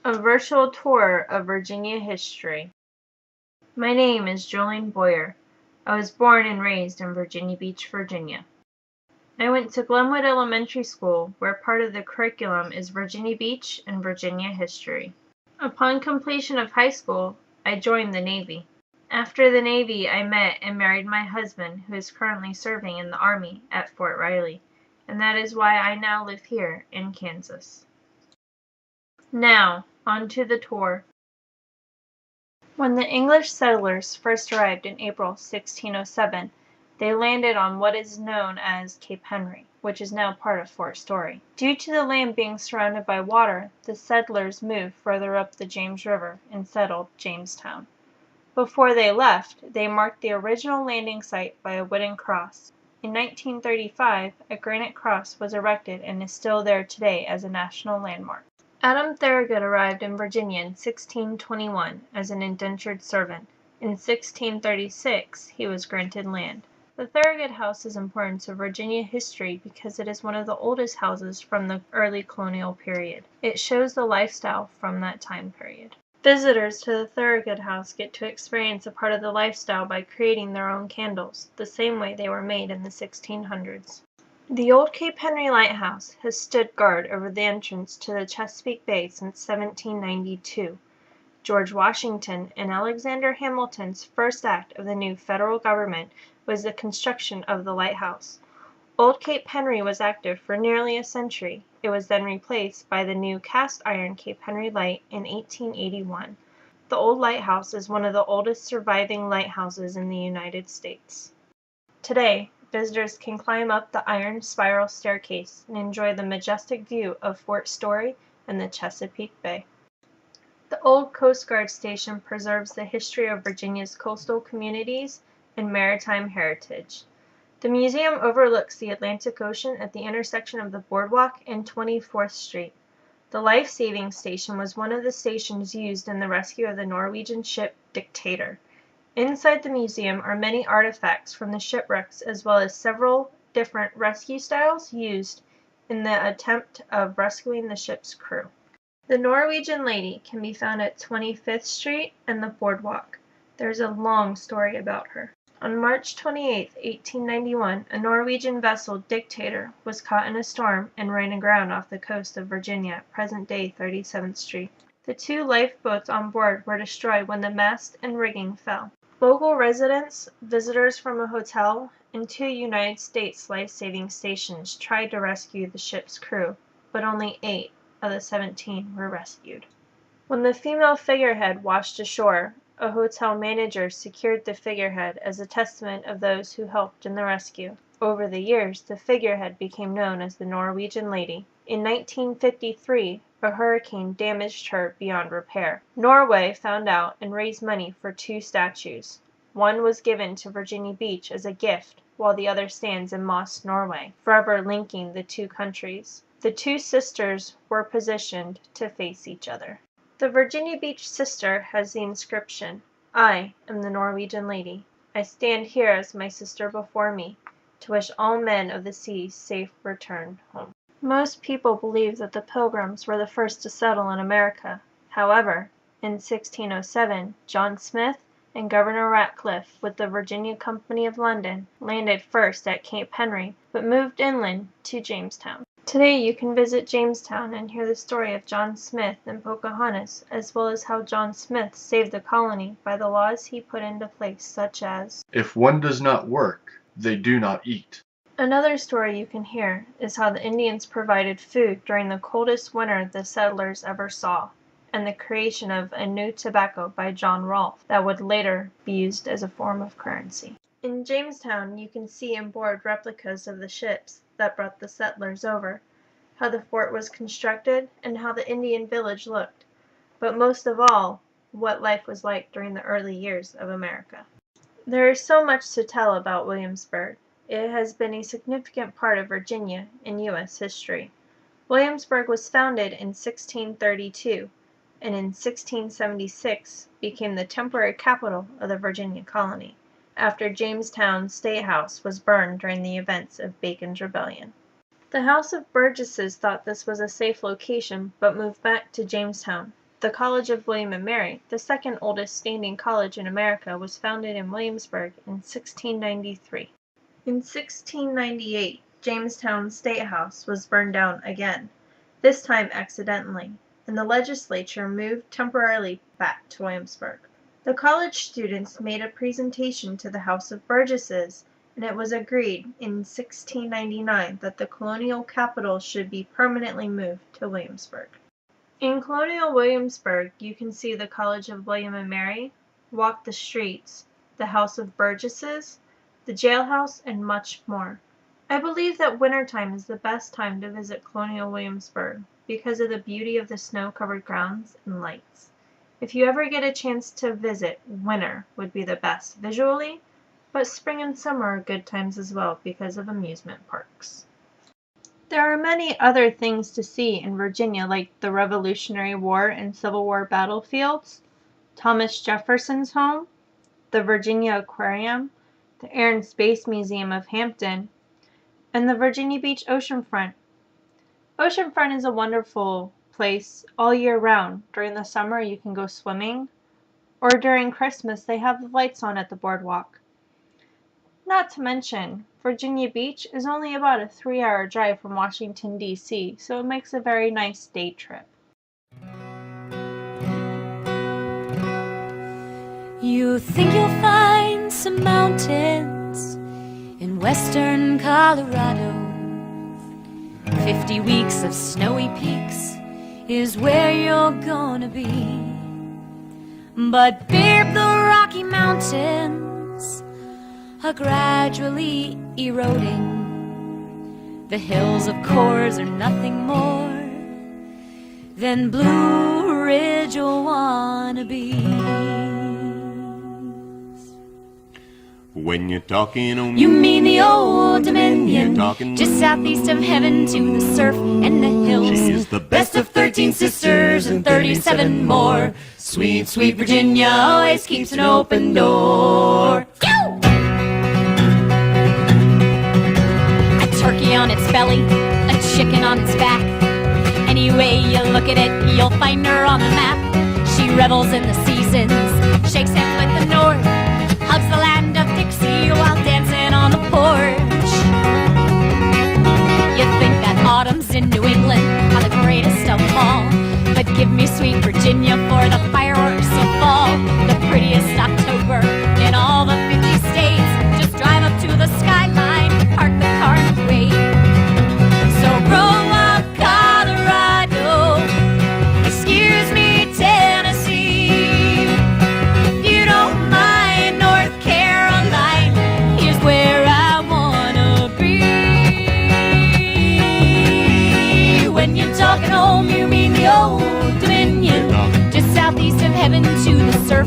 A virtual tour of Virginia history. My name is Jolene Boyer. I was born and raised in Virginia Beach, Virginia. I went to Glenwood Elementary School, where part of the curriculum is Virginia Beach and Virginia history. Upon completion of high school, I joined the Navy. After the Navy, I met and married my husband, who is currently serving in the Army at Fort Riley, and that is why I now live here in Kansas. Now, on to the tour. When the English settlers first arrived in April 1607, they landed on what is known as Cape Henry, which is now part of Fort Story. Due to the land being surrounded by water, the settlers moved further up the James River and settled Jamestown. Before they left, they marked the original landing site by a wooden cross. In 1935, a granite cross was erected and is still there today as a national landmark. Adam Thorogood arrived in Virginia in 1621 as an indentured servant. In 1636, he was granted land. The Thorogood House is important to Virginia history because it is one of the oldest houses from the early colonial period. It shows the lifestyle from that time period. Visitors to the Thorogood House get to experience a part of the lifestyle by creating their own candles, the same way they were made in the 1600s. The old Cape Henry Lighthouse has stood guard over the entrance to the Chesapeake Bay since 1792. George Washington and Alexander Hamilton's first act of the new federal government was the construction of the lighthouse. Old Cape Henry was active for nearly a century. It was then replaced by the new cast-iron Cape Henry Light in 1881. The old lighthouse is one of the oldest surviving lighthouses in the United States. Today, visitors can climb up the iron spiral staircase and enjoy the majestic view of Fort Story and the Chesapeake Bay. The old Coast Guard station preserves the history of Virginia's coastal communities and maritime heritage. The museum overlooks the Atlantic Ocean at the intersection of the Boardwalk and 24th Street. The life-saving station was one of the stations used in the rescue of the Norwegian ship Dictator. Inside the museum are many artifacts from the shipwrecks as well as several different rescue styles used in the attempt of rescuing the ship's crew. The Norwegian Lady can be found at 25th Street and the Boardwalk. There's a long story about her. On March 28, 1891, a Norwegian vessel, Dictator, was caught in a storm and ran aground off the coast of Virginia at present-day 37th Street. The 2 lifeboats on board were destroyed when the mast and rigging fell. Local residents, visitors from a hotel, and 2 United States life-saving stations tried to rescue the ship's crew, but only 8 of the 17 were rescued. When the female figurehead washed ashore, a hotel manager secured the figurehead as a testament of those who helped in the rescue. Over the years, the figurehead became known as the Norwegian Lady. In 1953, a hurricane damaged her beyond repair. Norway found out and raised money for 2 statues. One was given to Virginia Beach as a gift, while the other stands in Moss, Norway, forever linking the 2 countries. The 2 sisters were positioned to face each other. The Virginia Beach sister has the inscription, "I am the Norwegian Lady. I stand here as my sister before me, to wish all men of the sea safe return home." Most people believe that the Pilgrims were the first to settle in America. However, in 1607, John Smith and Governor Ratcliffe with the Virginia Company of London landed first at Cape Henry, but moved inland to Jamestown. Today you can visit Jamestown and hear the story of John Smith and Pocahontas, as well as how John Smith saved the colony by the laws he put into place, such as, "If one does not work, they do not eat." Another story you can hear is how the Indians provided food during the coldest winter the settlers ever saw, and the creation of a new tobacco by John Rolfe that would later be used as a form of currency. In Jamestown, you can see and board replicas of the ships that brought the settlers over, how the fort was constructed, and how the Indian village looked, but most of all, what life was like during the early years of America. There is so much to tell about Williamsburg. It has been a significant part of Virginia in U.S. history. Williamsburg was founded in 1632, and in 1676 became the temporary capital of the Virginia colony, after Jamestown State House was burned during the events of Bacon's Rebellion. The House of Burgesses thought this was a safe location, but moved back to Jamestown. The College of William and Mary, the second oldest standing college in America, was founded in Williamsburg in 1693. In 1698, Jamestown State House was burned down again, this time accidentally, and the legislature moved temporarily back to Williamsburg. The college students made a presentation to the House of Burgesses, and it was agreed in 1699 that the colonial capital should be permanently moved to Williamsburg. In colonial Williamsburg, you can see the College of William and Mary, walk the streets, the House of Burgesses, the jailhouse, and much more. I believe that wintertime is the best time to visit colonial Williamsburg because of the beauty of the snow-covered grounds and lights. If you ever get a chance to visit, winter would be the best visually, but spring and summer are good times as well because of amusement parks. There are many other things to see in Virginia, like the Revolutionary War and Civil War battlefields, Thomas Jefferson's home, the Virginia Aquarium, the Air and Space Museum of Hampton, and the Virginia Beach Oceanfront. Oceanfront is a wonderful place all year round. During the summer you can go swimming, or during Christmas they have the lights on at the boardwalk. Not to mention, Virginia Beach is only about a 3-hour drive from Washington, D.C., so it makes a very nice day trip. You think you'll find some mountains in western Colorado. 50 weeks of snowy peaks is where you're gonna be. But babe, the Rocky Mountains are gradually eroding. The hills, of course, are nothing more than Blue Ridge wannabes. When you're talking on You mean the Old Dominion, talking just southeast of heaven to the surf and the hills. She is the best of 13 sisters and 37 more. Sweet, sweet Virginia always keeps an open door. A turkey on its belly, a chicken on its back. Any way you look at it, you'll find her on the map. She revels in the seasons, shakes hands with the north, hugs the land of Dixie while dancing on the porch. You think that autumn's in New England are the greatest of all, but give me sweet Virginia for the fireworks of fall. The prettiest October in all the 50 states. Just drive up to the skyline, park the car and wait. So roll up Colorado, excuse me Tennessee, if you don't mind North Carolina, here's where I wanna be. When you're talking home, you mean the Old Dominion, just southeast of heaven to the surf